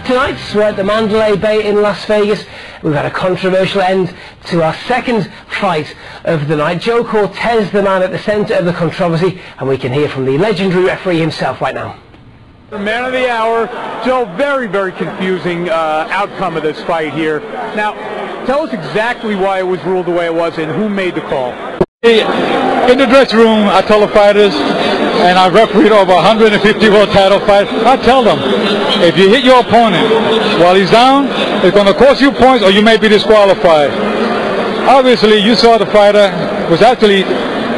Tonight we're at the Mandalay Bay in Las Vegas. We've had a controversial end to our second fight of the night. Joe Cortez, the man at the centre of the controversy, and we can hear from the legendary referee himself right now. Man of the hour. Joe, very confusing outcome of this fight here. Now, tell us exactly why it was ruled the way it was and who made the call. In the dressing room, I tell the fighters, and I refereed over 150 world title fights, I tell them, if you hit your opponent while he's down, it's going to cost you points or you may be disqualified. Obviously, you saw the fighter was actually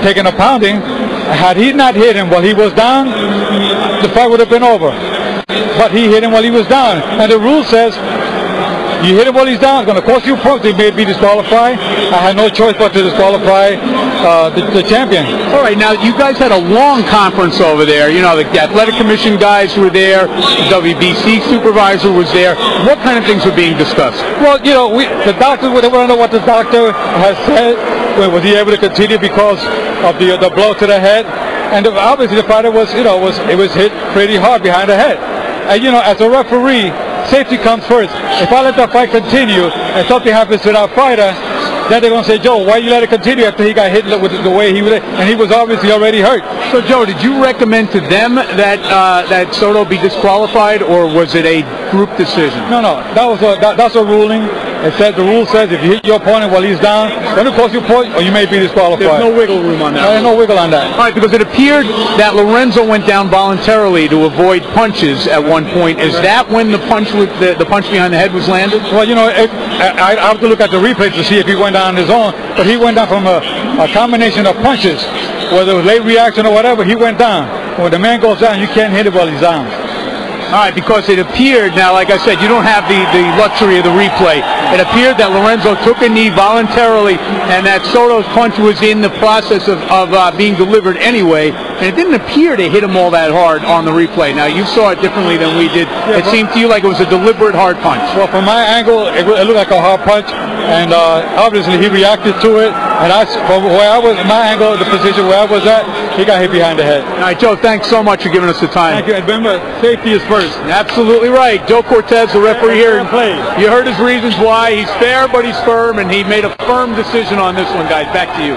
taking a pounding. Had he not hit him while he was down, the fight would have been over. But he hit him while he was down. And the rule says, you hit him while he's down, it's going to cost you points, he may be disqualified. I had no choice but to disqualify the champion. All right, now you guys had a long conference over there. You know, the athletic commission guys were there, the WBC supervisor was there. What kind of things were being discussed? Well, you know, the doctors, we want to know what the doctor has said. Was he able to continue because of the blow to the head? And obviously the fighter was, you know, it was hit pretty hard behind the head. And you know, as a referee, safety comes first. If I let the fight continue and something happens to that fighter, then they're going to say, Joe, why you let it continue after he got hit with the way he was, and he was obviously already hurt. So, Joe, did you recommend to them that Soto be disqualified, or was it a group decision? No, that's a ruling. It said, the rule says if you hit your opponent while he's down, then it costs you a point or you may be disqualified. There's no wiggle room on that. There's no wiggle on that. All right, because it appeared that Lorenzo went down voluntarily to avoid punches at one point. Is that when the punch behind the head was landed? Well, you know, I have to look at the replay to see if he went down on his own, but he went down from a combination of punches, whether it was late reaction or whatever, he went down. When the man goes down, you can't hit it while he's down. All right, because it appeared, now like I said, you don't have the luxury of the replay. It appeared that Lorenzo took a knee voluntarily and that Soto's punch was in the process of being delivered anyway, and it didn't appear to hit him all that hard on the replay. Now, you saw it differently than we did. Yeah, it seemed to you like it was a deliberate hard punch. Well, from my angle, it looked like a hard punch, and obviously he reacted to it, and from where I was, my angle, the position where I was at, he got hit behind the head. All right, Joe, thanks so much for giving us the time. Thank you, and remember, safety is first. Absolutely right. Joe Cortez, the referee here. You heard his reasons why. He's fair, but he's firm, and he made a firm decision on this one, guys. Back to you.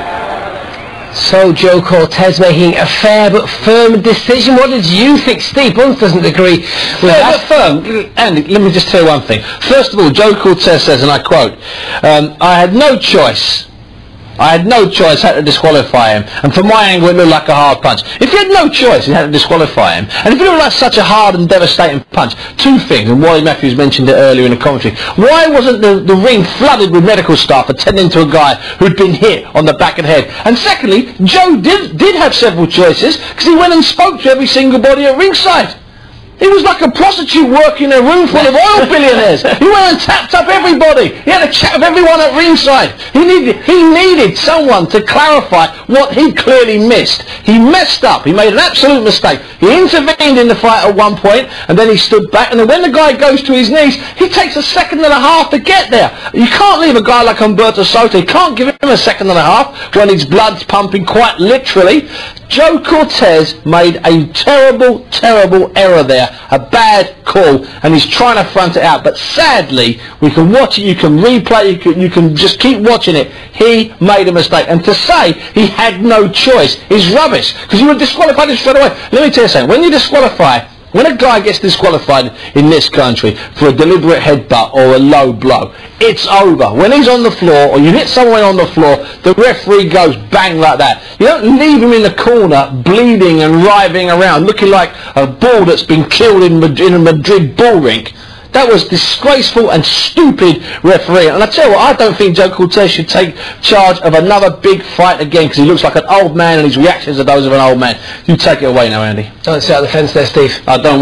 So Joe Cortez making a fair but firm decision. What did you think? Steve Bunce doesn't agree with that. Firm. Andy, let me just tell you one thing. First of all, Joe Cortez says, and I quote, I had no choice. I had no choice, had to disqualify him. And from my angle, it looked like a hard punch. If you had no choice, you had to disqualify him. And if it looked like such a hard and devastating punch, two things, and Wally Matthews mentioned it earlier in the commentary. Why wasn't the ring flooded with medical staff attending to a guy who'd been hit on the back of the head? And secondly, Joe did have several choices, because he went and spoke to every single body at ringside. He was like a prostitute working in a room full of oil billionaires. He went and tapped up everybody. He had a chat with everyone at ringside. He needed someone to clarify what he clearly missed. He messed up. He made an absolute mistake. He intervened in the fight at one point, and then he stood back, and then when the guy goes to his knees, he takes a second and a half to get there. You can't leave a guy like Humberto Soto. You can't give him a second and a half when his blood's pumping, quite literally. Joe Cortez made a terrible error there, a bad call, and he's trying to front it out. But sadly, we can watch it, you can replay, you can just keep watching it. He made a mistake, and to say he had no choice is rubbish, because you would disqualify him straight away. Let me tell you something, when a guy gets disqualified in this country for a deliberate headbutt or a low blow, it's over. When he's on the floor, or you hit someone on the floor, the referee goes bang like that. You don't leave him in the corner bleeding and writhing around, looking like a bull that's been killed in a Madrid bull rink. That was disgraceful and stupid refereeing. And I tell you what, I don't think Joe Cortez should take charge of another big fight again, because he looks like an old man and his reactions are those of an old man. You take it away now, Andy. Don't sit out the fence there, Steve. I don't